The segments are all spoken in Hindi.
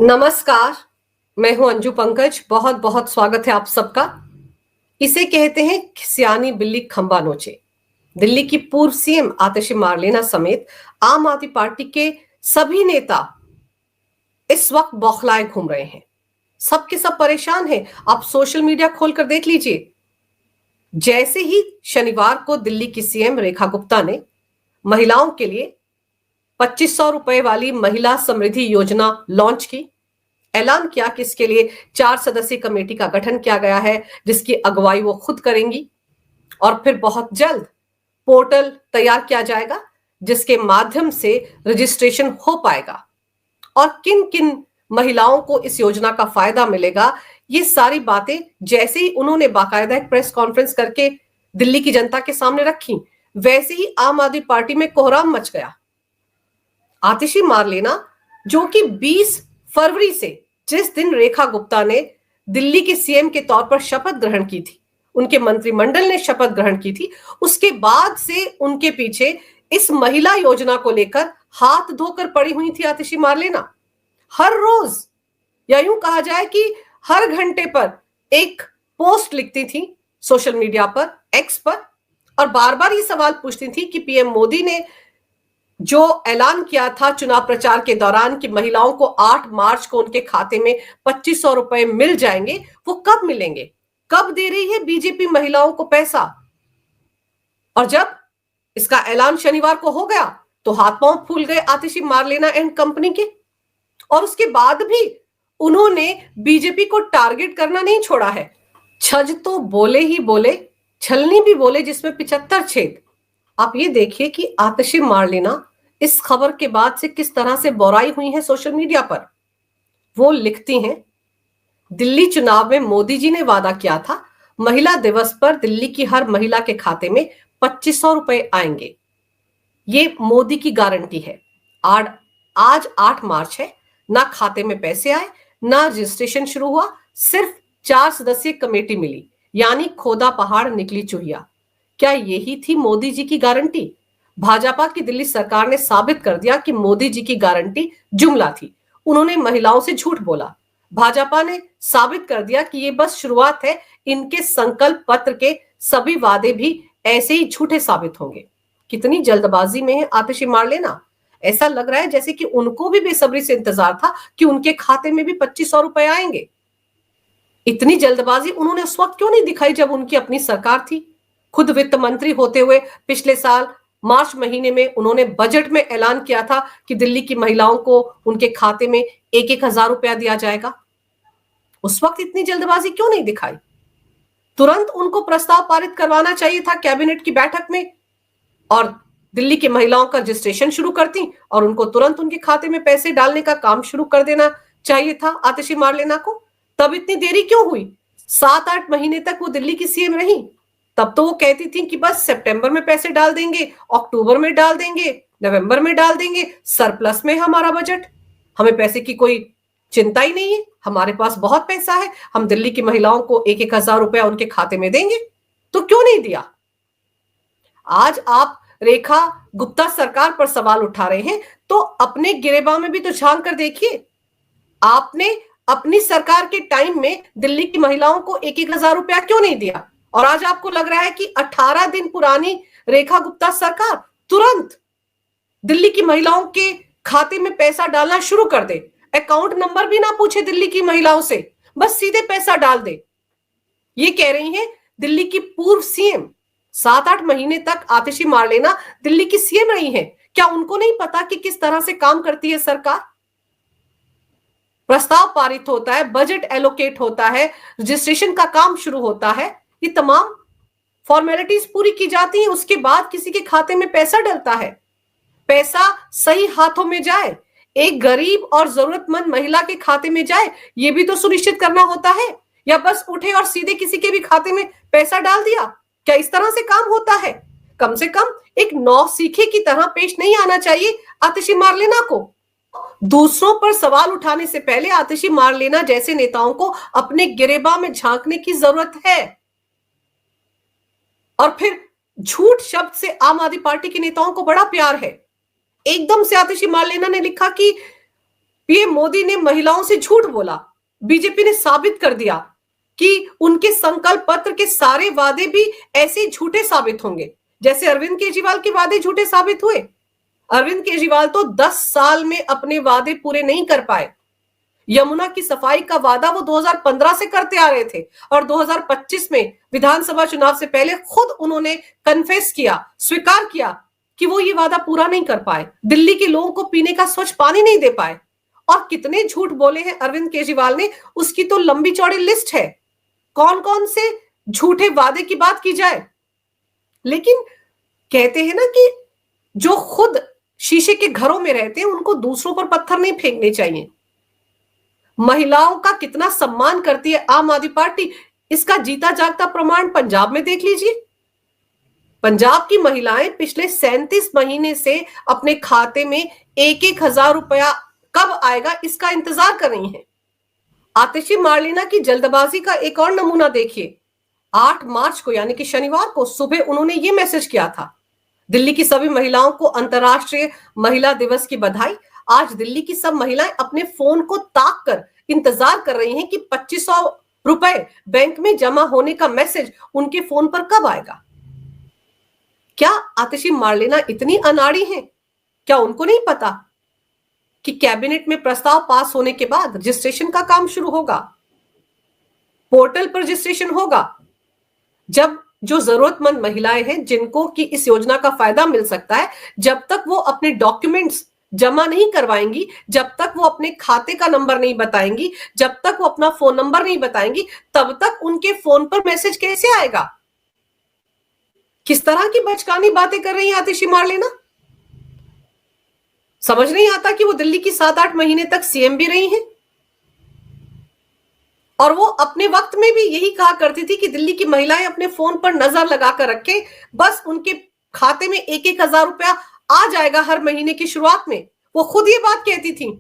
नमस्कार। मैं हूं अंजू पंकज। बहुत बहुत स्वागत है आप सबका। इसे कहते हैं सियानी बिल्ली खंबा नोचे। दिल्ली की पूर्व सीएम आतिशी मार्लेना समेत आम आदमी पार्टी के सभी नेता इस वक्त बौखलाए घूम रहे हैं। सबके सब परेशान हैं। आप सोशल मीडिया खोलकर देख लीजिए। जैसे ही शनिवार को दिल्ली की सीएम रेखा गुप्ता ने महिलाओं के लिए 2500 रुपए वाली महिला समृद्धि योजना लॉन्च की, ऐलान किया कि इसके लिए 4 सदस्यीय कमेटी का गठन किया गया है जिसकी अगुवाई वो खुद करेंगी, और फिर बहुत जल्द पोर्टल तैयार किया जाएगा जिसके माध्यम से रजिस्ट्रेशन हो पाएगा और किन किन महिलाओं को इस योजना का फायदा मिलेगा। ये सारी बातें जैसे ही उन्होंने बाकायदा एक प्रेस कॉन्फ्रेंस करके दिल्ली की जनता के सामने रखी, वैसे ही आम आदमी पार्टी में कोहराम मच गया। आतिशी मार्लेना, जो कि 20 फरवरी से, जिस दिन रेखा गुप्ता ने दिल्ली के सीएम के तौर पर शपथ ग्रहण की थी, उनके मंत्रिमंडल ने शपथ ग्रहण की थी, उसके बाद से उनके पीछे इस महिला योजना को लेकर हाथ धोकर पड़ी हुई थी आतिशी मार्लेना। हर रोज, या यूं कहा जाए कि हर घंटे पर एक पोस्ट लिखती थी सोशल मीडिया पर, एक्स पर, और बार बार ये सवाल पूछती थी कि पीएम मोदी ने जो ऐलान किया था चुनाव प्रचार के दौरान कि महिलाओं को 8 मार्च को उनके खाते में 2500 रुपए मिल जाएंगे, वो कब मिलेंगे, कब दे रही है बीजेपी महिलाओं को पैसा। और जब इसका ऐलान शनिवार को हो गया तो हाथ पांव फूल गए आतिशी मार्लेना एंड कंपनी के। और उसके बाद भी उन्होंने बीजेपी को टारगेट करना नहीं छोड़ा है। छज तो बोले ही बोले, छलनी भी बोले जिसमें 75 छेद। आप ये देखिए कि आतिशी मार्लेना इस खबर के बाद से किस तरह से बोराई हुई है सोशल मीडिया पर। वो लिखती हैं, दिल्ली चुनाव में मोदी जी ने वादा किया था महिला दिवस पर दिल्ली की हर महिला के खाते में 2500 रुपए आएंगे। ये मोदी की गारंटी है। आज 8 मार्च है, ना खाते में पैसे आए, ना रजिस्ट्रेशन शुरू हुआ, सिर्फ 4 सदस्यीय कमेटी मिली, यानी खोदा पहाड़ निकली चुहिया। क्या यही थी मोदी जी की गारंटी? भाजपा की दिल्ली सरकार ने साबित कर दिया कि मोदी जी की गारंटी जुमला थी। उन्होंने महिलाओं से झूठ बोला। भाजपा ने साबित कर दिया कि ये बस शुरुआत है, इनके संकल्प पत्र के सभी वादे भी ऐसे ही झूठे साबित होंगे। कितनी जल्दबाजी में है आतिशी मार्लेना। ऐसा लग रहा है जैसे कि उनको भी बेसब्री से इंतजार था कि उनके खाते में भी 2500 रुपए आएंगे। इतनी जल्दबाजी उन्होंने उस वक्त क्यों नहीं दिखाई जब उनकी अपनी सरकार थी? खुद वित्त मंत्री होते हुए पिछले साल मार्च महीने में उन्होंने बजट में ऐलान किया था कि दिल्ली की महिलाओं को उनके खाते में 1,000 रुपया दिया जाएगा। उस वक्त इतनी जल्दबाजी क्यों नहीं दिखाई? तुरंत उनको प्रस्ताव पारित करवाना चाहिए था कैबिनेट की बैठक में, और दिल्ली की महिलाओं का रजिस्ट्रेशन शुरू करती और उनको तुरंत उनके खाते में पैसे डालने का काम शुरू कर देना चाहिए था आतिशी मार्लेना को। तब इतनी देरी क्यों हुई? 7-8 महीने तक वो दिल्ली की सीएम रही। तब तो वो कहती थी कि बस सितंबर में पैसे डाल देंगे, अक्टूबर में डाल देंगे, नवंबर में डाल देंगे, सरप्लस में हमारा बजट, हमें पैसे की कोई चिंता ही नहीं है, हमारे पास बहुत पैसा है, हम दिल्ली की महिलाओं को 1,000 रुपया उनके खाते में देंगे। तो क्यों नहीं दिया? आज आप रेखा गुप्ता सरकार पर सवाल उठा रहे हैं तो अपने गिरेबां में भी तो झांक कर देखिए। आपने अपनी सरकार के टाइम में दिल्ली की महिलाओं को 1,000 रुपया क्यों नहीं दिया? और आज आपको लग रहा है कि 18 दिन पुरानी रेखा गुप्ता सरकार तुरंत दिल्ली की महिलाओं के खाते में पैसा डालना शुरू कर दे, अकाउंट नंबर भी ना पूछे दिल्ली की महिलाओं से, बस सीधे पैसा डाल दे। ये कह रही हैं दिल्ली की पूर्व सीएम। 7-8 महीने तक आतिशी मार्लेना दिल्ली की सीएम रही हैं। क्या उनको नहीं पता कि किस तरह से काम करती है सरकार? प्रस्ताव पारित होता है, बजट एलोकेट होता है, रजिस्ट्रेशन का काम शुरू होता है, ये तमाम फॉर्मेलिटीज पूरी की जाती हैं, उसके बाद किसी के खाते में पैसा डलता है। पैसा सही हाथों में जाए, एक गरीब और जरूरतमंद महिला के खाते में जाए, ये भी तो सुनिश्चित करना होता है। या बस उठे और सीधे किसी के भी खाते में पैसा डाल दिया? क्या इस तरह से काम होता है? कम से कम एक नौसीखे की तरह पेश नहीं आना चाहिए आतिशी मार्लेना को। दूसरों पर सवाल उठाने से पहले आतिशी मार्लेना जैसे नेताओं को अपने गिरेबां में झांकने की जरूरत है। और फिर झूठ शब्द से आम आदमी पार्टी के नेताओं को बड़ा प्यार है। एकदम से आतिशी मार्लेना ने लिखा कि पीएम मोदी ने महिलाओं से झूठ बोला। बीजेपी ने साबित कर दिया कि उनके संकल्प पत्र के सारे वादे भी ऐसे झूठे साबित होंगे जैसे अरविंद केजरीवाल के वादे झूठे साबित हुए। अरविंद केजरीवाल तो 10 साल में अपने वादे पूरे नहीं कर पाए। यमुना की सफाई का वादा वो 2015 से करते आ रहे थे और 2025 में विधानसभा चुनाव से पहले खुद उन्होंने कन्फेस किया, स्वीकार किया कि वो ये वादा पूरा नहीं कर पाए। दिल्ली के लोगों को पीने का स्वच्छ पानी नहीं दे पाए। और कितने झूठ बोले हैं अरविंद केजरीवाल ने, उसकी तो लंबी चौड़ी लिस्ट है। कौन कौन से झूठे वादे की बात की जाए। लेकिन कहते हैं ना कि जो खुद शीशे के घरों में रहते हैं उनको दूसरों पर पत्थर नहीं फेंकने चाहिए। महिलाओं का कितना सम्मान करती है आम आदमी पार्टी, इसका जीता जागता प्रमाण पंजाब में देख लीजिए। पंजाब की महिलाएं पिछले 37 महीने से अपने खाते में 1,000 रुपया कब आएगा इसका इंतजार कर रही हैं। आतिशी मार्लेना की जल्दबाजी का एक और नमूना देखिए। 8 मार्च को यानी कि शनिवार को सुबह उन्होंने ये मैसेज किया था, दिल्ली की सभी महिलाओं को अंतर्राष्ट्रीय महिला दिवस की बधाई। आज दिल्ली की सब महिलाएं अपने फोन को ताक कर इंतजार कर रही हैं कि 2500 रुपए बैंक में जमा होने का मैसेज उनके फोन पर कब आएगा। क्या आतिशी मार्लेना इतनी अनाड़ी हैं? क्या उनको नहीं पता कि कैबिनेट में प्रस्ताव पास होने के बाद रजिस्ट्रेशन का काम शुरू होगा, पोर्टल पर रजिस्ट्रेशन होगा। जब जो जरूरतमंद महिलाएं हैं जिनको कि इस योजना का फायदा मिल सकता है, जब तक वो अपने डॉक्यूमेंट्स जमा नहीं करवाएंगी, जब तक वो अपने खाते का नंबर नहीं बताएंगी, जब तक वो अपना फोन नंबर नहीं बताएंगी, तब तक उनके फोन पर मैसेज कैसे आएगा? किस तरह की बचकानी बातें कर रही है आतिशी मार्लेना। समझ नहीं आता कि वो दिल्ली की 7-8 महीने तक सीएम भी रही हैं और वो अपने वक्त में भी यही कहा करती थी कि दिल्ली की महिलाएं अपने फोन पर नजर लगाकर रखें, बस उनके खाते में 1,000 रुपया आ जाएगा हर महीने की शुरुआत में। वो खुद ये बात कहती थी।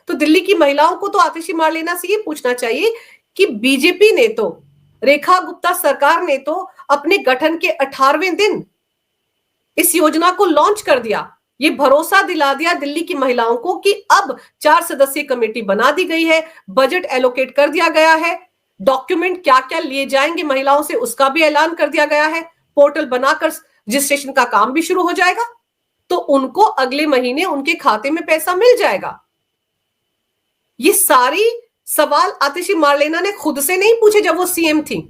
तो दिल्ली की महिलाओं को तो आतिशी मार्लेना से ये पूछना चाहिए कि बीजेपी ने तो, रेखा गुप्ता सरकार ने तो अपने गठन के 18वें दिन इस योजना को लॉन्च कर दिया। ये भरोसा दिला दिया दिल्ली की महिलाओं को कि अब 4 सदस्यीय कमेटी बना दी गई है, बजट एलोकेट कर दिया गया है, डॉक्यूमेंट क्या क्या लिए जाएंगे महिलाओं से उसका भी ऐलान कर दिया गया है, पोर्टल बनाकर रजिस्ट्रेशन का काम भी शुरू हो जाएगा, तो उनको अगले महीने उनके खाते में पैसा मिल जाएगा। ये सारी सवाल आतिशी मार्लेना ने खुद से नहीं पूछे जब वो सीएम थी,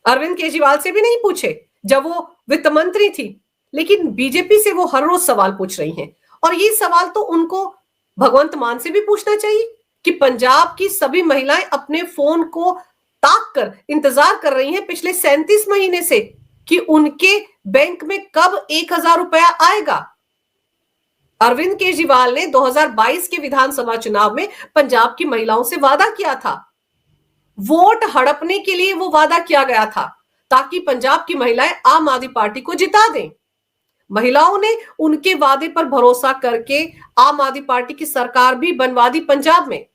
अरविंद केजरीवाल से भी नहीं पूछे जब वो वित्त मंत्री थी, लेकिन बीजेपी से वो हर रोज सवाल पूछ रही हैं। और ये सवाल तो उनको भगवंत मान से भी पूछना चाहिए कि पंजाब की सभी महिलाएं अपने फोन को ताक कर इंतजार कर रही हैं पिछले 37 महीने से कि उनके बैंक में कब 1,000 रुपया आएगा। अरविंद केजरीवाल ने 2022 के विधानसभा चुनाव में पंजाब की महिलाओं से वादा किया था, वोट हड़पने के लिए वो वादा किया गया था ताकि पंजाब की महिलाएं आम आदमी पार्टी को जिता दें। महिलाओं ने उनके वादे पर भरोसा करके आम आदमी पार्टी की सरकार भी बनवा दी पंजाब में।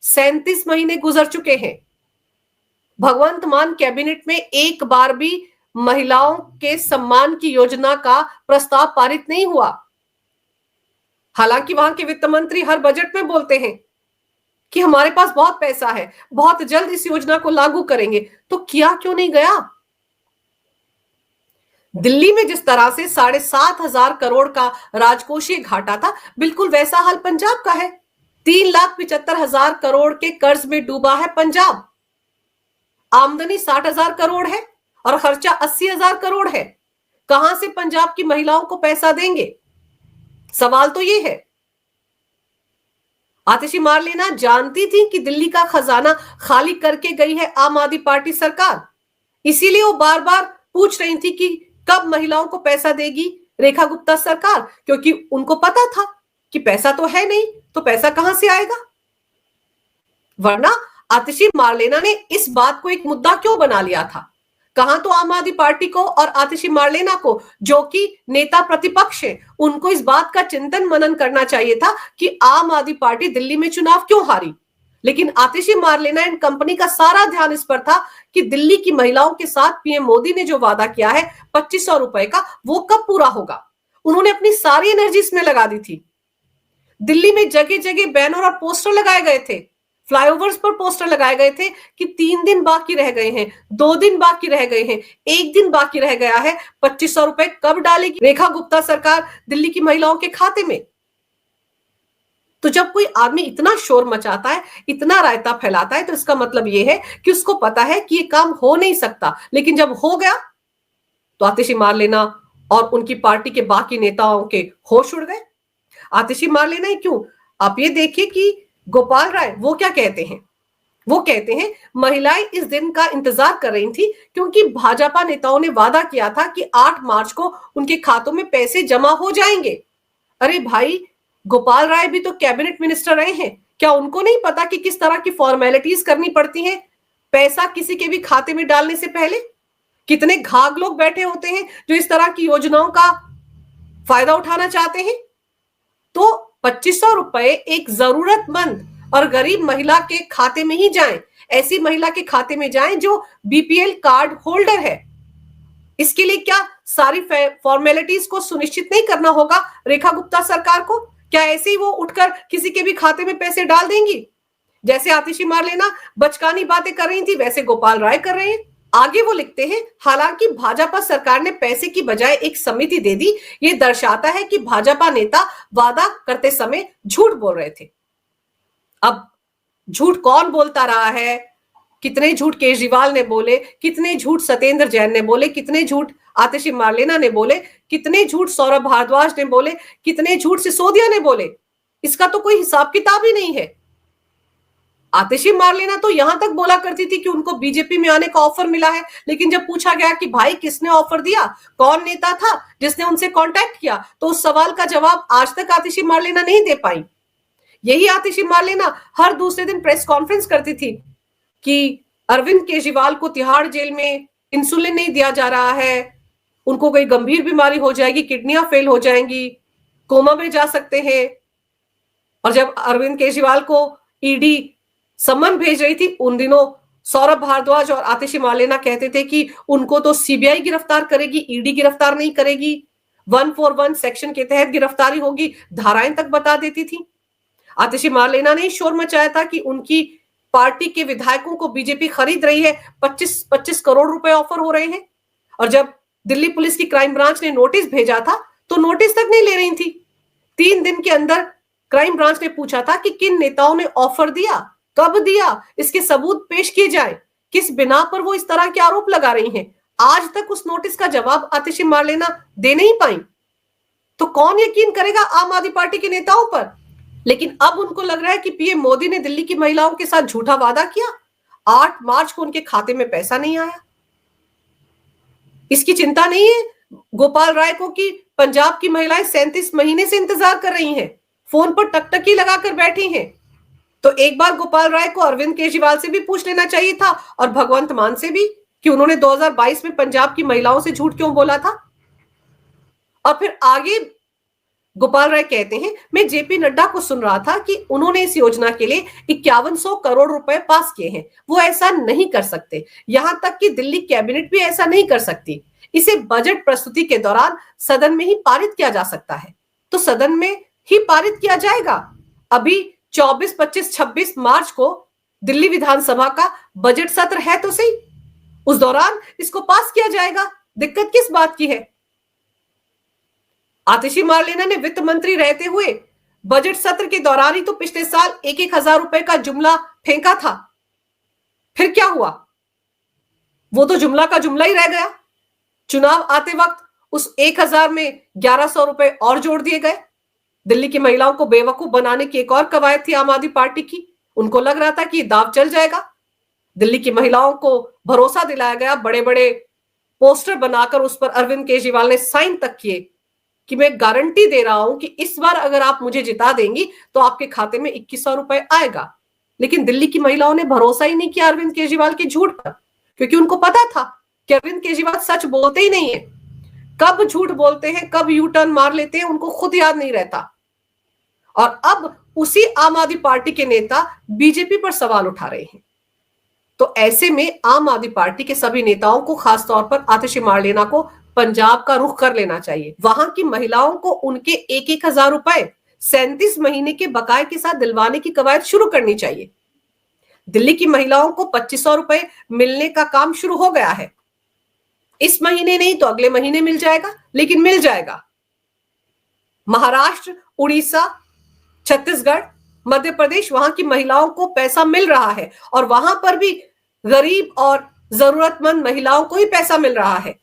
37 महीने गुजर चुके हैं। भगवंत मान कैबिनेट में एक बार भी महिलाओं के सम्मान की योजना का प्रस्ताव पारित नहीं हुआ। हालांकि वहां के वित्त मंत्री हर बजट में बोलते हैं कि हमारे पास बहुत पैसा है, बहुत जल्द इस योजना को लागू करेंगे, तो किया क्यों नहीं गया? दिल्ली में जिस तरह से 7,500 करोड़ का राजकोषीय घाटा था, बिल्कुल वैसा हाल पंजाब का है। 3,75,000 करोड़ के कर्ज में डूबा है पंजाब। आमदनी 60,000 करोड़ है और खर्चा 80,000 करोड़ है। कहां से पंजाब की महिलाओं को पैसा देंगे? सवाल तो ये है। आतिशी मार्लेना जानती थी कि दिल्ली का खजाना खाली करके गई है आम आदमी पार्टी सरकार, इसीलिए वो बार बार पूछ रही थी कि कब महिलाओं को पैसा देगी रेखा गुप्ता सरकार, क्योंकि उनको पता था कि पैसा तो है नहीं, तो पैसा कहां से आएगा। वरना आतिशी मार्लेना ने इस बात को एक मुद्दा क्यों बना लिया था? कहां तो आम आदमी पार्टी को और आतिशी मार्लेना को, जो कि नेता प्रतिपक्ष है, उनको इस बात का चिंतन मनन करना चाहिए था कि आम आदमी पार्टी दिल्ली में चुनाव क्यों हारी। लेकिन आतिशी मार्लेना एंड कंपनी का सारा ध्यान इस पर था कि दिल्ली की महिलाओं के साथ पीएम मोदी ने जो वादा किया है 2500 रुपए का, वो कब पूरा होगा। उन्होंने अपनी सारी एनर्जी इसमें लगा दी थी। दिल्ली में जगह जगह बैनर और पोस्टर लगाए गए थे, फ्लाईओवर्स पर पोस्टर लगाए गए थे कि 3 दिन बाकी रह गए हैं, 2 दिन बाकी रह गए हैं, 1 दिन बाकी रह गया है, 2500 रुपए कब डालेगी रेखा गुप्ता सरकार दिल्ली की महिलाओं के खाते में। तो जब कोई आदमी इतना शोर मचाता है, इतना रायता फैलाता है, तो इसका मतलब यह है कि उसको पता है कि ये काम हो नहीं सकता। लेकिन जब हो गया तो आतिशी मार लेना और उनकी पार्टी के बाकी नेताओं के होश उड़ गए। आतिशी मार लेना ही क्यों, आप ये देखिए कि गोपाल राय वो क्या कहते हैं। वो कहते हैं महिलाएं इस दिन का इंतजार कर रही थी क्योंकि भाजपा नेताओं ने वादा किया था कि 8 मार्च को उनके खातों में पैसे जमा हो जाएंगे। अरे भाई, गोपाल राय भी तो कैबिनेट मिनिस्टर रहे हैं, क्या उनको नहीं पता कि किस तरह की फॉर्मेलिटीज करनी पड़ती हैं पैसा किसी के भी खाते में डालने से पहले? कितने घाघ लोग बैठे होते हैं जो इस तरह की योजनाओं का फायदा उठाना चाहते हैं। तो 2500 रुपए एक जरूरतमंद और गरीब महिला के खाते में ही जाएं, ऐसी महिला के खाते में जाएं जो बीपीएल कार्ड होल्डर है। इसके लिए क्या सारी फॉर्मेलिटीज को सुनिश्चित नहीं करना होगा रेखा गुप्ता सरकार को? क्या ऐसे ही वो उठकर किसी के भी खाते में पैसे डाल देंगी? जैसे आतिशी मार लेना बचकानी बातें कर रही थी, वैसे गोपाल राय कर रहे हैं। आगे वो लिखते हैं, हालांकि भाजपा सरकार ने पैसे की बजाय एक समिति दे दी, ये दर्शाता है कि भाजपा नेता वादा करते समय झूठ बोल रहे थे। अब झूठ कौन बोलता रहा है? कितने झूठ केजरीवाल ने बोले, कितने झूठ सत्येंद्र जैन ने बोले, कितने झूठ आतिशी मारलेना ने बोले, कितने झूठ सौरभ भारद्वाज ने बोले, कितने झूठ सिसोदिया ने बोले, इसका तो कोई हिसाब किताब ही नहीं है। आतिशी मारलेना तो यहां तक बोला करती थी कि उनको बीजेपी में आने का ऑफर मिला है, लेकिन जब पूछा गया कि भाई किसने ऑफर दिया, कौन नेता था जिसने उनसे कांटेक्ट किया, तो उस सवाल का जवाब आज तक आतिशी मारलेना नहीं दे पाई। यही आतिशी मारलेना हर दूसरे दिन प्रेस कॉन्फ्रेंस करती थी कि अरविंद केजरीवाल को तिहाड़ जेल में इंसुलिन नहीं दिया जा रहा है, उनको कोई गंभीर बीमारी हो जाएगी, किडनियां फेल हो जाएंगी, कोमा में जा सकते हैं। और जब अरविंद केजरीवाल को ईडी सम्मन भेज रही थी, उन दिनों सौरभ भारद्वाज और आतिशी मारलेना कहते थे कि उनको तो सीबीआई गिरफ्तार करेगी, ईडी गिरफ्तार नहीं करेगी, 141 सेक्शन के तहत गिरफ्तारी होगी, धाराएं तक बता देती थी। आतिशी मारलेना ने शोर मचाया था कि उनकी पार्टी के विधायकों को बीजेपी खरीद रही है, 25 करोड़ रुपए ऑफर हो रहे हैं। और जब दिल्ली पुलिस की क्राइम ब्रांच ने नोटिस भेजा था तो नोटिस तक नहीं ले रही थी। 3 दिन के अंदर क्राइम ब्रांच ने पूछा था कि किन नेताओं ने ऑफर दिया, कब दिया, इसके सबूत पेश किए जाए, किस बिना पर वो इस तरह के आरोप लगा रही हैं। आज तक उस नोटिस का जवाब आतिशी मारलेना दे नहीं पाई। तो कौन यकीन करेगा आम आदमी पार्टी के नेताओं पर? लेकिन अब उनको लग रहा है कि पीएम मोदी ने दिल्ली की महिलाओं के साथ झूठा वादा किया, 8 मार्च को उनके खाते में पैसा नहीं आया। इसकी चिंता नहीं है गोपाल राय को कि पंजाब की महिलाएं 37 महीने से इंतजार कर रही हैं, फोन पर टकटकी लगाकर बैठी हैं। तो एक बार गोपाल राय को अरविंद केजरीवाल से भी पूछ लेना चाहिए था और भगवंत मान से भी कि उन्होंने 2022 में पंजाब की महिलाओं से झूठ क्यों बोला था। और फिर आगे गोपाल राय कहते हैं, मैं जेपी नड्डा को सुन रहा था कि उन्होंने इस योजना के लिए 5100 करोड़ रुपए पास किए हैं, वो ऐसा नहीं कर सकते, यहां तक कि दिल्ली कैबिनेट भी ऐसा नहीं कर सकती, इसे बजट प्रस्तुति के दौरान सदन में ही पारित किया जा सकता है। तो सदन में ही पारित किया जाएगा। अभी 24, 25, 26 मार्च को दिल्ली विधानसभा का बजट सत्र है तो सही, उस दौरान इसको पास किया जाएगा, दिक्कत किस बात की है? आतिशी मारलेना ने वित्त मंत्री रहते हुए बजट सत्र के दौरान ही तो पिछले साल 1,000 रुपए का जुमला फेंका था। फिर क्या हुआ? वो तो जुमला का जुमला ही रह गया। चुनाव आते वक्त उस 1,000 में 1,100 रुपए और जोड़ दिए गए। दिल्ली की महिलाओं को बेवकूफ बनाने की एक और कवायद थी आम आदमी पार्टी की। उनको लग रहा था कि दाव चल जाएगा। दिल्ली की महिलाओं को भरोसा दिलाया गया, बड़े बड़े पोस्टर बनाकर उस पर अरविंद केजरीवाल ने साइन तक किए कि मैं गारंटी दे रहा हूं कि इस बार अगर आप मुझे जिता देंगी तो आपके खाते में 2100 रुपए आएगा। लेकिन दिल्ली की महिलाओं ने भरोसा ही नहीं किया अरविंद केजरीवाल के झूठ पर, क्योंकि उनको पता था कि अरविंद केजरीवाल सच बोलते ही नहीं है। कब झूठ बोलते हैं, कब यू टर्न मार लेते हैं, उनको खुद याद नहीं रहता। और अब उसी आम आदमी पार्टी के नेता बीजेपी पर सवाल उठा रहे हैं। तो ऐसे में आम आदमी पार्टी के सभी नेताओं को, खासतौर पर आतिशी मारलेना को, पंजाब का रुख कर लेना चाहिए। वहां की महिलाओं को उनके 1,000 रुपए 37 महीने के बकाये के साथ दिलवाने की कवायद शुरू करनी चाहिए। दिल्ली की महिलाओं को 2500 रुपए मिलने का काम शुरू हो गया है। इस महीने नहीं तो अगले महीने मिल जाएगा, लेकिन मिल जाएगा। महाराष्ट्र, उड़ीसा, छत्तीसगढ़, मध्य प्रदेश, वहां की महिलाओं को पैसा मिल रहा है और वहां पर भी गरीब और जरूरतमंद महिलाओं को ही पैसा मिल रहा है।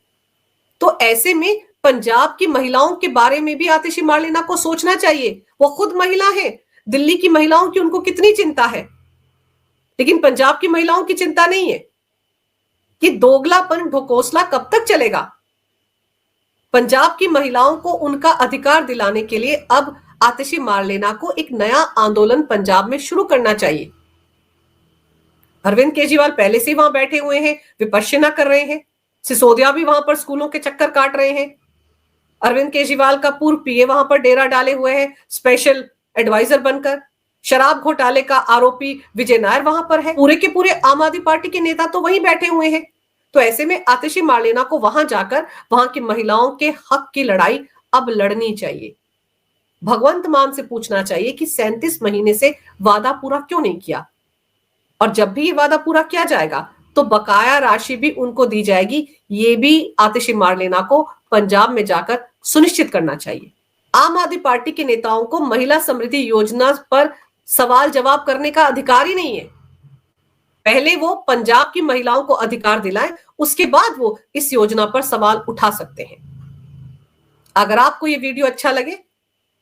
तो ऐसे में पंजाब की महिलाओं के बारे में भी आतिशी मार्लेना को सोचना चाहिए। वो खुद महिला है, दिल्ली की महिलाओं की उनको कितनी चिंता है, लेकिन पंजाब की महिलाओं की चिंता नहीं है। कि दोगलापन, ढकोसला कब तक चलेगा? पंजाब की महिलाओं को उनका अधिकार दिलाने के लिए अब आतिशी मार्लेना को एक नया आंदोलन पंजाब में शुरू करना चाहिए। अरविंद केजरीवाल पहले से वहां बैठे हुए हैं, विपश्यना कर रहे हैं। सिसोदिया भी वहां पर स्कूलों के चक्कर काट रहे हैं। अरविंद केजरीवाल का पूर्व पीए वहां पर डेरा डाले हुए हैं, स्पेशल एडवाइजर बनकर। शराब घोटाले का आरोपी विजय नायर वहां पर है। पूरे के पूरे आम आदमी पार्टी के नेता तो वहीं बैठे हुए हैं। तो ऐसे में आतिशी मार्लेना को वहां जाकर वहां की महिलाओं के हक की लड़ाई अब लड़नी चाहिए। भगवंत मान से पूछना चाहिए कि 37 महीने से वादा पूरा क्यों नहीं किया, और जब भी ये वादा पूरा किया जाएगा तो बकाया राशि भी उनको दी जाएगी। ये भी आतिशी मार्लेना को पंजाब में जाकर सुनिश्चित करना चाहिए। आम आदमी पार्टी के नेताओं को महिला समृद्धि योजना पर सवाल जवाब करने का अधिकार ही नहीं है। पहले वो पंजाब की महिलाओं को अधिकार दिलाएं, उसके बाद वो इस योजना पर सवाल उठा सकते हैं। अगर आपको ये वीडियो अच्छा लगे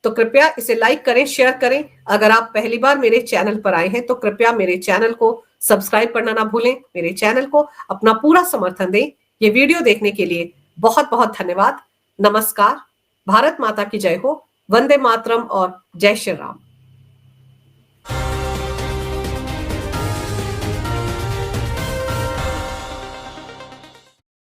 तो कृपया इसे लाइक करें, शेयर करें। अगर आप पहली बार मेरे चैनल पर आए हैं तो कृपया मेरे चैनल को सब्सक्राइब करना ना भूलें। मेरे चैनल को अपना पूरा समर्थन दें। ये वीडियो देखने के लिए बहुत बहुत धन्यवाद। नमस्कार। भारत माता की जय हो। वंदे मातरम और जय श्री राम।